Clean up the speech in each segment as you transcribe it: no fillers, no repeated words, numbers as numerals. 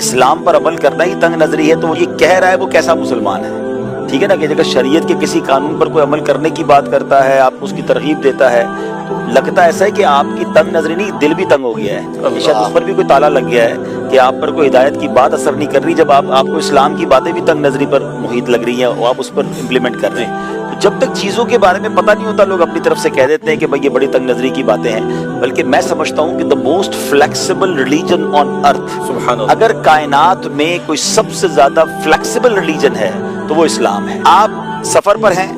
اسلام پر عمل کرنا ہی تنگ نظری ہے تو یہ کہہ رہا ہے وہ کیسا مسلمان ہے؟ ٹھیک ہے نا، کہ اگر شریعت کے کسی قانون پر کوئی عمل کرنے کی بات کرتا ہے، آپ اس کی ترغیب دیتا ہے، تو لگتا ایسا ہے کہ آپ کی تنگ نظری نہیں، دل بھی تنگ ہو گیا ہے، شاید اس پر بھی کوئی تالا لگ گیا ہے کہ آپ پر کوئی ہدایت کی بات اثر نہیں کر رہی، جب آپ کو اسلام کی باتیں بھی تنگ نظری پر محیط لگ رہی ہیں اور آپ اس پر امپلیمنٹ کر رہے ہیں۔ تو جب تک چیزوں کے بارے میں پتہ نہیں ہوتا، لوگ اپنی طرف سے کہہ دیتے ہیں کہ بھئی یہ بڑی تنگ نظری کی باتیں ہیں، بلکہ میں سمجھتا ہوں کہ the most flexible religion on earth، سبحان اللہ، اگر کائنات میں کوئی سب سے زیادہ فلیکسیبل ریلیجن ہے تو وہ اسلام ہے۔ آپ سفر پر ہیں،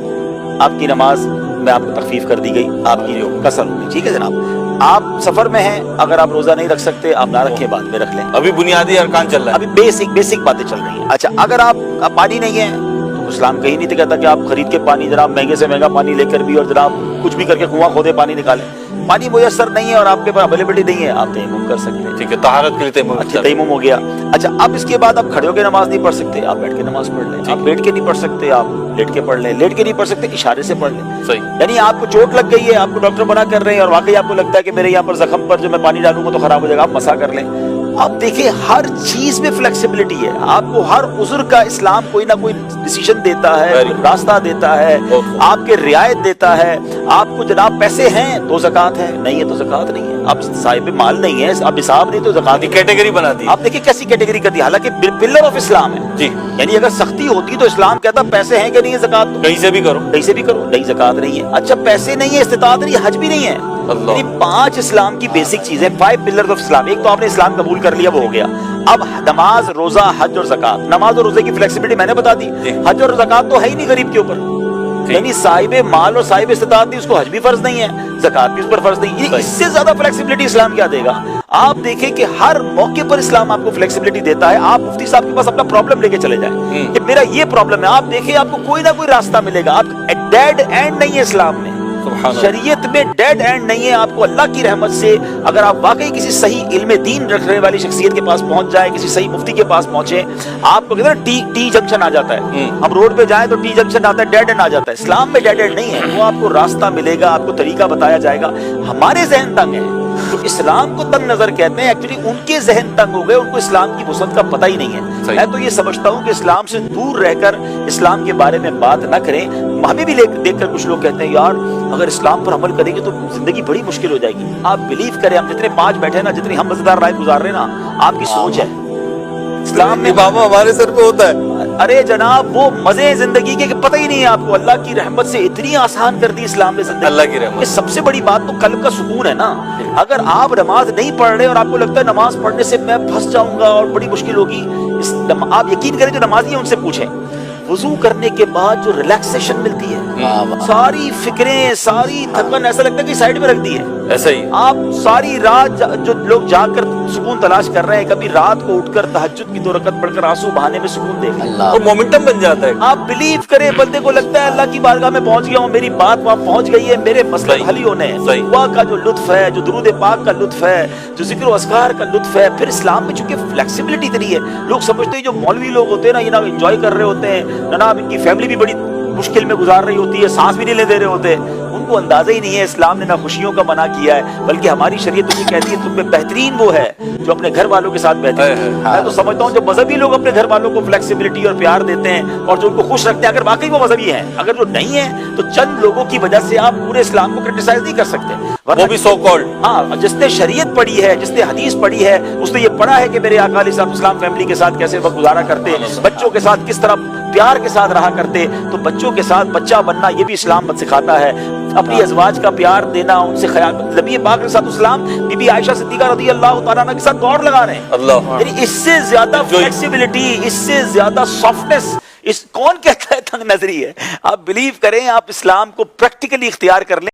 آپ کی نماز میں آپ کو تخفیف کر دی گئی، آپ کی قصر ہوگی، ٹھیک ہے جناب۔ آپ سفر میں ہیں، اگر آپ روزہ نہیں رکھ سکتے آپ نہ رکھیں، بعد میں رکھ لیں، ابھی بنیادی ارکان چل رہا ہے، ابھی بیسک باتیں چل رہی ہیں۔ اچھا، اگر آپ پانی نہیں ہے تو اسلام کہیں نہیں کہتا کہ آپ خرید کے پانی جناب مہنگے سے مہنگا پانی لے کر بھی اور جناب کچھ بھی کر کے کنواں کھودے پانی نکالیں۔ پانی میسر نہیں ہے اور آپ کے پاس اویلیبلٹی نہیں ہے، آپ تیمم کر سکتے ہیں، ٹھیک ہے، طہارت کے لیے تیمم، اچھا تیمم ہو گیا۔ اچھا، اب اس کے بعد آپ کھڑے ہو کے نماز نہیں پڑھ سکتے، آپ بیٹھ کے نماز پڑھ لیں، آپ بیٹھ کے نہیں پڑھ سکتے آپ لیٹ کے پڑھ لیں، لیٹ کے نہیں پڑھ سکتے اشارے سے پڑھ لیں، صحیح، یعنی آپ کو چوٹ لگ گئی ہے، آپ کو ڈاکٹر منع کر رہے ہیں اور واقعی آپ کو لگتا ہے کہ میرے یہاں پر زخم پر جو میں پانی ڈالوں گا تو خراب ہو جائے گا، آپ مسح کر لیں۔ آپ دیکھیں ہر چیز میں فلیکسیبلٹی ہے، آپ کو ہر عذر کا اسلام کوئی نہ کوئی ڈیسیژن دیتا ہے، راستہ دیتا ہے، آپ کے رعایت دیتا ہے۔ آپ کو جناب پیسے ہیں تو زکوٰۃ ہے، نہیں ہے تو زکوٰۃ نہیں ہے، آپ صاحب مال نہیں ہے، اب حساب نہیں تو زکوٰۃ کی کیٹیگری بنا دی، آپ دیکھیں کیسی کیٹیگری کر دی، حالانکہ پلر آف اسلام ہے جی، یعنی اگر سختی ہوتی تو اسلام کہتا پیسے ہیں کہ نہیں ہے زکوٰۃ کہیں سے بھی کرو، کہیں سے بھی کرو، نہیں زکوٰۃ نہیں ہے۔ اچھا، پیسے نہیں ہے، استطاعت نہیں ہے، حج بھی نہیں ہے، یعنی 5 اسلام کی بیسک چیزیں، 5 پلرز آف اسلام۔ ایک تو آپ نے اسلام قبول کر لیا، وہ ہو گیا۔ اب نماز، روزہ، حج اور زکوٰۃ۔ نماز اور روزے کی فلیکسیبلٹی میں نے بتا دی، حج اور زکوٰۃ تو ہے ہی نہیں غریب کے اوپر، یعنی صاحب مال اور صاحب استطاعت نہیں، اس کو حج بھی فرض نہیں ہے، زکوٰۃ بھی اس پر فرض نہیں ہے۔ اس سے زیادہ فلیکسیبلٹی اسلام کیا دے گا؟ آپ دیکھیں کہ ہر موقع پر اسلام آپ کو فلیکسیبلٹی دیتا ہے۔ آپ مفتی صاحب کے پاس اپنا پرابلم لے کے چلے جائیں کہ میرا یہ پرابلم ہے، آپ دیکھیں آپ کو کوئی نہ کوئی راستہ ملے گا۔ آپ ڈیڈ اینڈ نہیں ہے اسلام میں، شریعت میں ڈیڈ اینڈ نہیں ہے۔ آپ کو اللہ کی رحمت سے اگر آپ واقعی کسی صحیح علم دین رکھنے والی شخصیت کے پاس پہنچ جائیں، کسی صحیح مفتی کے پاس پہنچے، آپ کو کہتے ہیں نا ٹی جنکشن آ جاتا ہے، ہم روڈ پہ جائیں تو ٹی جنکشن آتا ہے، ڈیڈ اینڈ آ جاتا ہے۔ اسلام میں ڈیڈ اینڈ نہیں ہے، وہ آپ کو راستہ ملے گا، آپ کو طریقہ بتایا جائے گا۔ ہمارے ذہن تنگ ہے تو اسلام کو تنگ نظر کہتے ہیں، ایکچولی ان کے ذہن تنگ ہو گئے، ان کو اسلام کی وسعت کا پتہ ہی نہیں ہے۔ میں تو یہ سمجھتا ہوں کہ اسلام سے دور رہ کر اسلام کے بارے میں بات نہ کریں۔ ہمیں بھی دیکھ کر کچھ لوگ کہتے ہیں یار اگر اسلام پر عمل کریں گے تو زندگی بڑی مشکل ہو جائے گی۔ آپ بلیو کریں، ہم جتنے 5 بیٹھے ہیں نا، جتنی ہم مزیدار رائے گزار رہے ہیں نا، آپ کی سوچ ہے اسلام میں بابا ہمارے سر پہ ہوتا ہے۔ ارے جناب وہ مزے ہیں زندگی کے کہ پتہ ہی نہیں ہے آپ کو، اللہ کی رحمت سے اتنی آسان کر دی اسلام نے زندگی۔ اللہ کی رحمت، یہ سب سے بڑی بات تو قلب کا سکون ہے نا۔ اگر آپ نماز نہیں پڑھ رہے اور آپ کو لگتا ہے نماز پڑھنے سے میں پھنس جاؤں گا اور بڑی مشکل ہوگی، آپ یقین کریں جو نمازی ہیں ان سے پوچھیں، وضو کرنے کے بعد جو ریلیکسیشن ملتی ہے، ساری فکریں، ساری تھکن ایسا لگتا ہے کہ سائیڈ میں رکھ دی ہے۔ ایسا ہی آپ ساری رات جو لوگ جاگ کر سکون تلاش کر رہے ہیں، کبھی رات کو اٹھ کر تہجد کی 2 رکعت پڑھ کر آنسو بہانے میں سکون دیکھ لیں، اور مومنٹم بن جاتا ہے۔ آپ بلیو کریں بندے کو لگتا ہے اللہ کی بارگاہ میں پہنچ گیا ہوں، میری بات وہاں پہنچ گئی ہے، میرے مسئلے حل ہی ہونے ہیں۔ دعا کا جو لطف ہے، جو درود پاک کا لطف ہے، جو ذکر و اذکار کا لطف ہے، پھر اسلام میں چونکہ فلیکسیبلٹی اتنی ہے، لوگ سمجھتے ہیں جو مولوی لوگ ہوتے ہیں نا، یہ نا انجوائے کر رہے ہوتے ہیں، جناب ان کی فیملی بھی بڑی مشکل میں گزار رہی ہوتی ہے، سانس بھی نہیں لے دے رہے ہوتے، ان کو اندازہ ہی نہیں ہے اسلام نے نہ خوشیوں کا منع کیا ہے، بلکہ ہماری شریعت یہ کہتی ہے تم میں بہترین وہ ہے جو اپنے گھر والوں کے ساتھ بہترین ہے۔ میں تو سمجھتا ہوں جو مذہبی لوگ اپنے گھر والوں کو فلیکسیبلٹی اور پیار دیتے ہیں اور جو ان کو خوش رکھتے ہیں، اگر واقعی وہ مذہبی ہیں، اگر جو نہیں ہیں تو چند لوگوں کی وجہ سے آپ پورے اسلام کو کرٹیسائز نہیں کر سکتے، وہ بھی سو کالڈ۔ ہاں، جس نے شریعت پڑھی ہے، جس نے حدیث پڑھی ہے، اس نے یہ پڑھا ہے کہ میرے آقا علیہ السلام فیملی کے ساتھ کیسے وقت گزارا کرتے، بچوں کے ساتھ کس طرح پیار کے ساتھ رہا کرتے، تو بچوں کے ساتھ بچہ بننا یہ بھی اسلام سکھاتا ہے، اپنی ازواج کا پیار دینا، ان سے خیال۔ نبی پاک علیہ السلام بی بی عائشہ صدیقہ رضی اللہ تعالیٰ عنہ کے ساتھ دوڑ لگا رہے ہیں، اللہ، یعنی اس سے زیادہ فلیکسیبلٹی، اس سے زیادہ سافٹنس کون کہتا ہے تنگ نظری ہے؟ آپ بلیو کریں، آپ اسلام کو پریکٹیکلی اختیار کر لیں۔